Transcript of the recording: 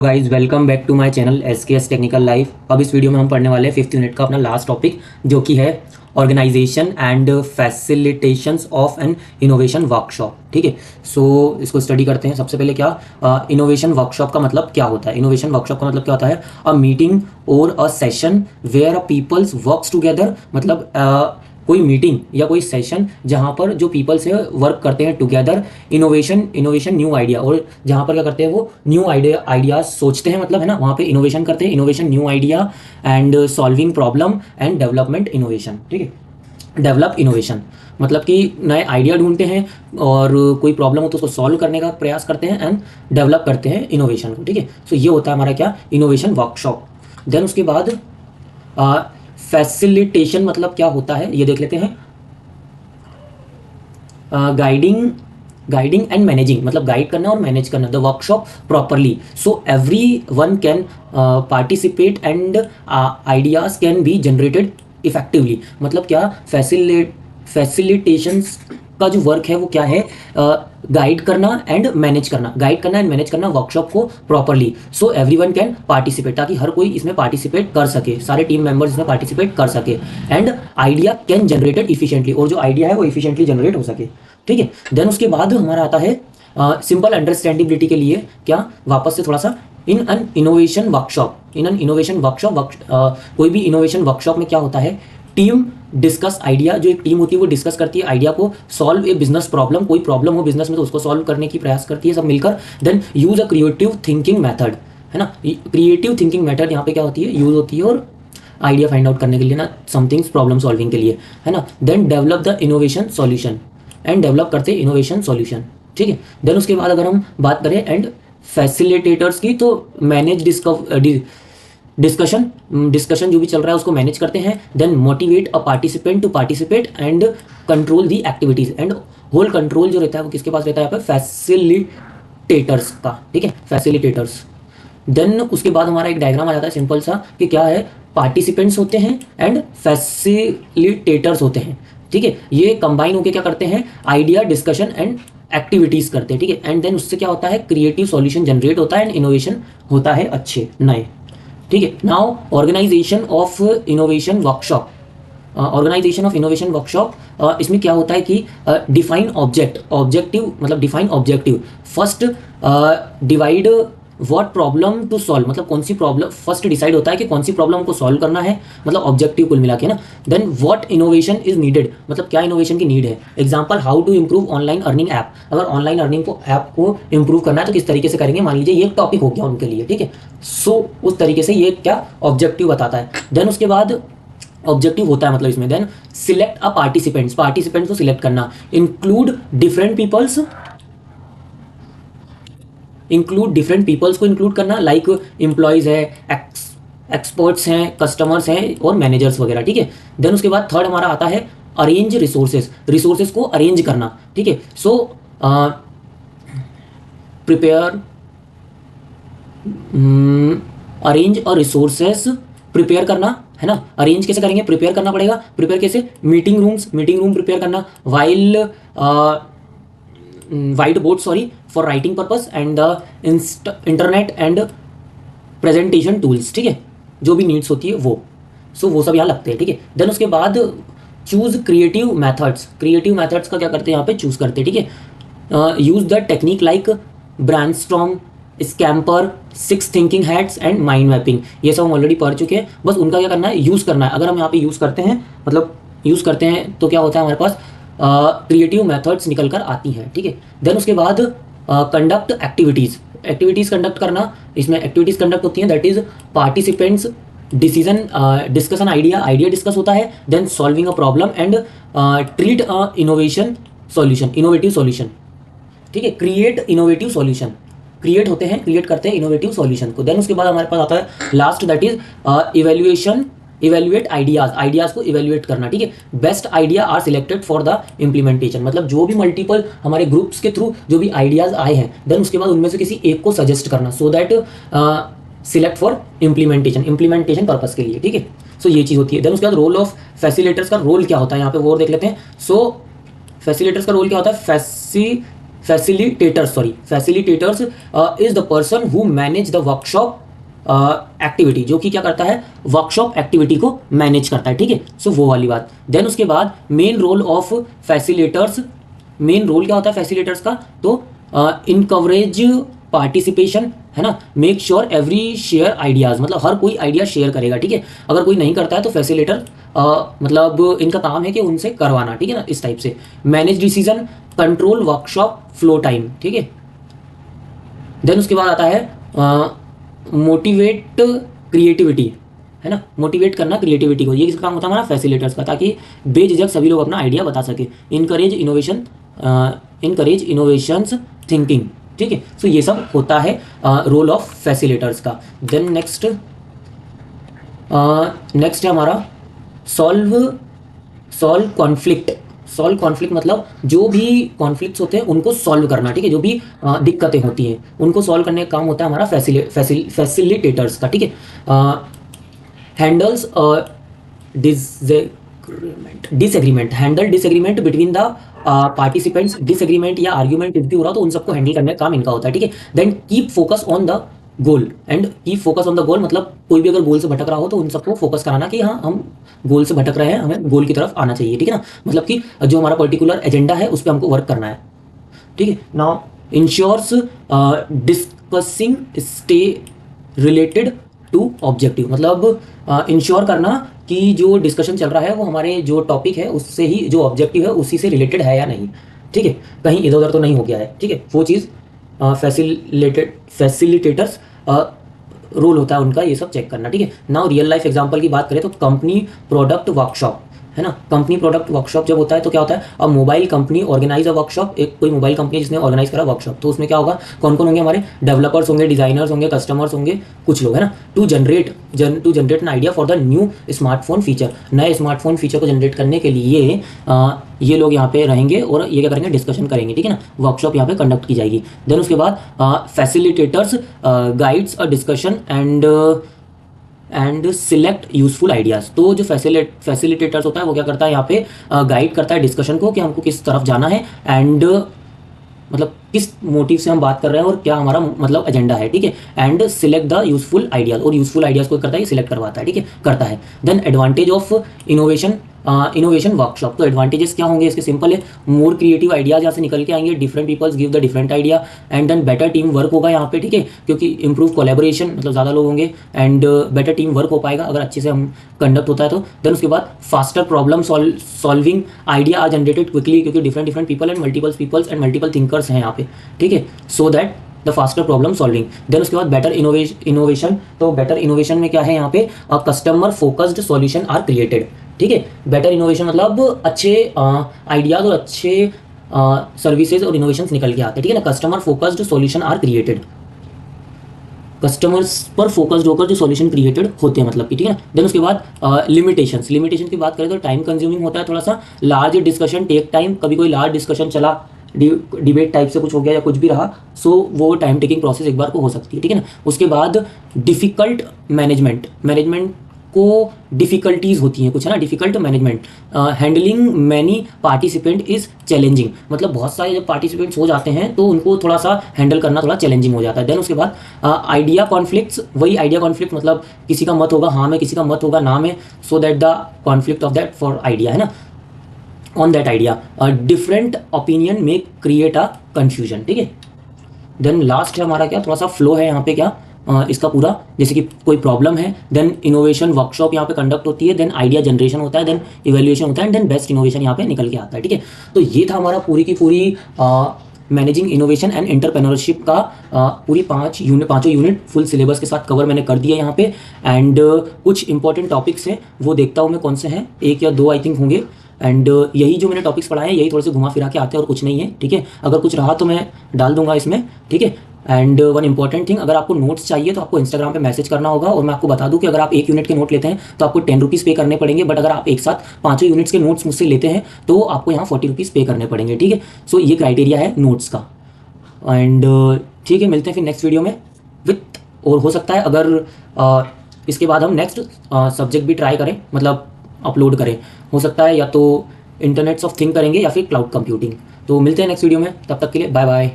Guys welcome back to my channel SKS technical life. अब इस video में हम पढ़ने वाले हैं 5th यूनिट का अपना लास्ट टॉपिक, जो कि है organisation and facilitations of an innovation workshop. ठीक है, सो इसको स्टडी करते हैं। सबसे पहले क्या इनोवेशन वर्कशॉप का मतलब क्या होता है। इनोवेशन वर्कशॉप का मतलब क्या होता है, अ मीटिंग और a session where a peoples works together. मतलब कोई मीटिंग या कोई सेशन जहाँ पर जो पीपल से वर्क करते हैं टुगेदर, इनोवेशन न्यू आइडिया, और जहाँ पर क्या करते हैं वो न्यू आइडियाज सोचते हैं, मतलब है ना, वहाँ पे इनोवेशन करते हैं। Innovation new idea and solving problem and development innovation. ठीक है, डेवलप इनोवेशन मतलब कि नए आइडिया ढूंढते हैं और कोई प्रॉब्लम हो तो उसको सॉल्व करने का प्रयास करते हैं एंड डेवलप करते हैं इनोवेशन को। ठीक है, सो ये होता है हमारा क्या, इनोवेशन वर्कशॉप। देन उसके बाद फैसिलिटेशन मतलब क्या होता है ये देख लेते हैं। गाइडिंग एंड मैनेजिंग मतलब गाइड करना और मैनेज करना the workshop properly, so every one can participate and ideas can be generated effectively. मतलब क्या, फैसिलिटेशंस का जो वर्क है वो क्या है, गाइड करना एंड मैनेज करना वर्कशॉप को properly, so everyone can participate, ताकि हर कोई इसमें पार्टिसिपेट कर सके, सारे टीम मेंबर्स इसमें पार्टिसिपेट कर सके। And idea can generated efficiently, और जो आइडिया है वो इफिशिएंटली जनरेट हो सके। ठीक है, देन उसके बाद हमारा आता है सिंपल अंडरस्टैंडिबिलिटी के लिए क्या, वापस से थोड़ा सा इन एन इनोवेशन वर्कशॉप कोई भी इनोवेशन वर्कशॉप में क्या होता है, टीम डिस्कस आइडिया, जो एक टीम होती है वो डिस्कस करती है आइडिया को, सॉल्व ए बिजनेस प्रॉब्लम, कोई प्रॉब्लम हो बिजनेस में तो उसको सॉल्व करने की प्रयास करती है सब मिलकर। Then use a creative thinking method, है ना, क्रिएटिव थिंकिंग मेथड यहाँ पे क्या होती है, यूज होती है, और आइडिया फाइंड आउट करने के लिए ना, समथिंग्स प्रॉब्लम सॉल्विंग के लिए, है ना। Then develop the innovation solution, and develop करते इनोवेशन सॉल्यूशन। ठीक है, देन उसके बाद अगर हम बात करें एंड फैसिलिटेटर्स की, तो मैनेज डिस्कशन जो भी चल रहा है उसको मैनेज करते हैं। Then motivate a participant to participate and control the activities, and whole control जो रहता है वो किसके पास रहता है, यहाँ पे फैसिलिटेटर्स का। ठीक है, फैसिलिटेटर्स। देन उसके बाद हमारा एक डायग्राम आ जाता है सिंपल सा, कि क्या है, पार्टिसिपेंट्स होते हैं एंड फैसिलिटेटर्स होते हैं। ठीक है, ये कंबाइन होकर क्या करते हैं, आइडिया डिस्कशन एंड एक्टिविटीज करते हैं। ठीक है, एंड देन उससे क्या होता है, क्रिएटिव सॉल्यूशन जनरेट होता है एंड इनोवेशन होता है अच्छे नए। ठीक है, now organisation of innovation workshop, इसमें क्या होता है कि डिफाइन ऑब्जेक्टिव मतलब define objective first, divide what problem to solve, मतलब कौन सी प्रॉब्लम फर्स्ट डिसाइड होता है कि कौन सी प्रॉब्लम को सॉल्व करना है, मतलब ऑब्जेक्टिव कुल मिला के ना। Then what innovation is needed, मतलब क्या इनोवेशन की नीड है। Example, how to improve online earning app, अगर ऑनलाइन अर्निंग को ऐप को इंप्रूव करना है तो किस तरीके से करेंगे, मान लीजिए ये एक टॉपिक हो गया उनके लिए। ठीक है, सो उस तरीके से ये क्या ऑब्जेक्टिव बताता है। देन उसके बाद ऑब्जेक्टिव होता है मतलब इसमें, देन सिलेक्ट अ पार्टिसिपेंट्स को सिलेक्ट करना, इंक्लूड डिफरेंट पीपल्स को इंक्लूड करना, लाइक एम्प्लॉयज है, एक्सपर्ट्स हैं, कस्टमर्स हैं और मैनेजर्स वगैरह। ठीक है, देन उसके बाद थर्ड हमारा आता है अरेंज रिसोर्सेज को अरेंज करना। ठीक है, सो प्रिपेयर अरेंज और रिसोर्सेज प्रिपेयर करना, है ना। अरेंज कैसे करेंगे, प्रिपेयर करना पड़ेगा। प्रिपेयर कैसे, मीटिंग रूम प्रिपेयर करना, white board for writing purpose and the internet and presentation tools. ठीक है, जो भी नीड्स होती है वो, सो वो सब यहाँ लगते हैं। ठीक है, देन उसके बाद चूज क्रिएटिव मैथड्स का क्या करते हैं यहाँ पे, चूज करते हैं। ठीक है, use the technique like brainstorm, scamper, 6 thinking hats and mind mapping, ये सब हम ऑलरेडी पढ़ चुके हैं। बस उनका क्या करना है, यूज़ करना है। अगर हम यहाँ पे यूज़ करते हैं तो क्या होता है, हमारे पास क्रिएटिव मेथड्स निकल कर आती हैं। ठीक है, देन उसके बाद कंडक्ट एक्टिविटीज़ कंडक्ट करना, इसमें एक्टिविटीज़ कंडक्ट होती हैं, that is participants discussion idea discuss होता है, then solving a problem and treat innovative solution. ठीक है, क्रिएट करते हैं इनोवेटिव सॉल्यूशन को। देन उसके बाद हमारे पास आता है last, that is evaluate ideas को इवेल्युएट करना। ठीक है, best idea are selected for the implementation, मतलब जो भी मल्टीपल हमारे ग्रुप्स के थ्रू जो भी आइडियाज आए हैं, देन उसके बाद उनमें से किसी एक को सजेस्ट करना, so that select for implementation purpose के लिए। ठीक है, सो ये चीज़ होती है। देन उसके बाद रोल ऑफ फैसिलिटेटर्स का रोल क्या होता है यहाँ पे वो देख लेते हैं। सो फैसिलिटेटर्स का रोल क्या होता है, facilitators is the person who manage the workshop activity, जो कि क्या करता है, वर्कशॉप एक्टिविटी को मैनेज करता है, ठीक है। सो वो वाली बात। देन उसके बाद main role of facilitators, main role क्या होता है फैसिलिटेटर्स का, तो इनकवरेज पार्टिसिपेशन, है ना, make sure every share ideas, मतलब हर कोई आइडिया शेयर करेगा, ठीक है। अगर कोई नहीं करता है तो फैसिलिटेटर मतलब इनका काम है कि उनसे करवाना, ठीक है ना, इस टाइप से। Manage decision, control workshop flow time, ठीक है। देन उसके बाद आता है मोटिवेट क्रिएटिविटी, है ना, मोटिवेट करना क्रिएटिविटी को, ये किसका काम होता है हमारा फैसिलिटेटर्स का, ताकि बेझिझक सभी लोग अपना आइडिया बता सके। इनकरेज इनोवेशंस थिंकिंग, ठीक है। सो ये सब होता है रोल ऑफ फैसिलिटेटर्स का। देन नेक्स्ट है हमारा सॉल्व कॉन्फ्लिक्ट मतलब जो भी कॉन्फ्लिक्ट्स होते हैं उनको सॉल्व करना, ठीक है। जो भी दिक्कतें होती हैं उनको सॉल्व करने का काम होता है हमारा फैसिलिटेटर्स का, ठीक है। Handles disagreement between the participants, disagreement या आर्ग्यूमेंट कुछ भी हो रहा तो उन सबको हैंडल करने का काम इनका होता है, ठीक है। Then keep focus on the goal, मतलब कोई भी अगर गोल से भटक रहा हो तो उन सबको फोकस कराना कि हाँ हम गोल से भटक रहे हैं, हमें गोल की तरफ आना चाहिए, ठीक है ना, मतलब कि जो हमारा पर्टिकुलर एजेंडा है उस पर हमको वर्क करना है, ठीक है। Now ensures discussing stay related to objective, मतलब इंश्योर करना कि जो डिस्कशन चल रहा है वो हमारे जो टॉपिक है उससे ही, जो ऑब्जेक्टिव है उसी से रिलेटेड है या नहीं, ठीक है, कहीं इधर उधर तो नहीं हो गया है, ठीक है। वो चीज़ फैसिलिटेटर्स रोल होता है उनका, ये सब चेक करना, ठीक है। नाउ रियल लाइफ एग्जांपल की बात करें तो कंपनी प्रोडक्ट वर्कशॉप, है ना, कंपनी प्रोडक्ट वर्कशॉप जब होता है तो क्या होता है, अब mobile company organise a workshop, एक कोई मोबाइल कंपनी जिसने ऑर्गेनाइज करा वर्कशॉप, तो उसमें क्या होगा, कौन कौन होंगे, हमारे डेवलपर्स होंगे, डिजाइनर्स होंगे, कस्टमर्स होंगे, कुछ लोग, है ना, to generate an idea for the new smartphone feature, नए स्मार्टफोन फीचर को जनरेट करने के लिए ये लोग यहाँ पे रहेंगे और ये क्या करेंगे, डिस्कशन करेंगे, ठीक है ना, वर्कशॉप यहाँ पे कंडक्ट की जाएगी। देन उसके बाद facilitators guides a discussion and select useful ideas, तो जो फैसिलिटेटर्स होता है वो क्या करता है, यहाँ पे गाइड करता है डिस्कशन को कि हमको किस तरफ जाना है, एंड मतलब किस मोटिव से हम बात कर रहे हैं और क्या हमारा मतलब एजेंडा है, ठीक है। And select the useful ideas, और यूजफुल आइडियाज को करता है, सिलेक्ट करवाता है, ठीक है, करता है। Then advantage of innovation workshop, तो एडवांटेजेस क्या होंगे इसके, सिंपल है, मोर क्रिएटिव आइडियाज यहाँ से निकल के आएंगे, different peoples give the different idea, and then better team work होगा यहाँ पे, ठीक है, क्योंकि इंप्रूव कोलैबोरेशन, मतलब ज़्यादा लोग होंगे, एंड बेटर टीम वर्क हो पाएगा अगर अच्छे से हम कंडक्ट होता है तो। देन उसके बाद faster problem solving, idea are generated quickly, क्योंकि different people and multiple thinkers हैं यहाँ पे, ठीक है, so that the faster problem solving. Then उसके बाद बेटर इनोवेशन, तो बेटर इनोवेशन में क्या है यहाँ पे, customer focused solution are created, ठीक है। बेटर इनोवेशन मतलब अच्छे आइडियाज और अच्छे सर्विसेज और इनोवेशंस निकल के आते हैं, ठीक है ना। Customer focused solution are created, customers पर फोकस्ड होकर जो सॉल्यूशन क्रिएटेड होते हैं, मतलब कि, ठीक है ना। देन उसके बाद लिमिटेशन की बात करें तो टाइम कंज्यूमिंग होता है थोड़ा सा, लार्ज डिस्कशन टेक टाइम, कभी कोई लार्ज डिस्कशन चला, डिबेट टाइप से कुछ हो गया या कुछ भी रहा, सो वो टाइम टेकिंग प्रोसेस एक बार को हो सकती है, ठीक है ना। उसके बाद डिफिकल्ट मैनेजमेंट को डिफिकल्टीज होती हैं कुछ, है ना, difficult management, handling many participant is challenging, मतलब बहुत सारे जब पार्टिसिपेंट्स हो जाते हैं तो उनको थोड़ा सा हैंडल करना थोड़ा चैलेंजिंग हो जाता है। देन उसके बाद आइडिया कॉन्फ्लिक्ट्स, वही आइडिया कॉन्फ्लिक्ट, मतलब किसी का मत होगा हाँ में, किसी का मत होगा ना में, सो that the conflict of that for idea, है ना, on that idea, different opinion में क्रिएट अ कंफ्यूजन, ठीक है। देन लास्ट है हमारा क्या, थोड़ा सा फ्लो है यहाँ पे क्या, इसका पूरा, जैसे कि कोई प्रॉब्लम है, देन इनोवेशन वर्कशॉप यहाँ पे कंडक्ट होती है, देन आइडिया जनरेशन होता है, देन इवैल्यूएशन होता है, देन बेस्ट इनोवेशन यहाँ पे निकल के आता है, ठीक है। तो ये था हमारा पूरी की पूरी मैनेजिंग इनोवेशन एंड एंटरप्रेन्योरशिप का पूरी पाँचों यूनिट फुल सिलेबस के साथ कवर मैंने कर दिया यहाँ पे, एंड कुछ इंपॉर्टेंट टॉपिक्स हैं वो देखता हूँ मैं कौन से हैं, 1 या 2 आई थिंक होंगे, एंड यही जो मैंने टॉपिक्स पढ़ाए हैं यही थोड़े से घुमा फिरा के आते हैं और कुछ नहीं है, ठीक है। अगर कुछ रहा तो मैं डाल दूंगा इसमें, ठीक है। एंड वन इंपॉर्टेंट थिंग, अगर आपको नोट्स चाहिए तो आपको इंस्टाग्राम पे मैसेज करना होगा, और मैं आपको बता दूं कि अगर आप 1 यूनिट के नोट लेते हैं तो आपको 10 रुपीज़ पे करने पड़ेंगे, बट अगर आप एक साथ 5 यूनिट्स के नोट्स मुझसे लेते हैं तो आपको यहाँ 40 रुपीज़ पे करने पड़ेंगे, ठीक है। सो ये क्राइटेरिया है नोट्स का, एंड ठीक है, मिलते हैं फिर नेक्स्ट वीडियो में विथ, और हो सकता है अगर इसके बाद हम नेक्स्ट सब्जेक्ट भी ट्राई करें, मतलब अपलोड करें, हो सकता है या तो इंटरनेट्स ऑफ थिंग करेंगे या फिर क्लाउड कंप्यूटिंग, तो मिलते हैं नेक्स्ट वीडियो में, तब तक के लिए बाय बाय।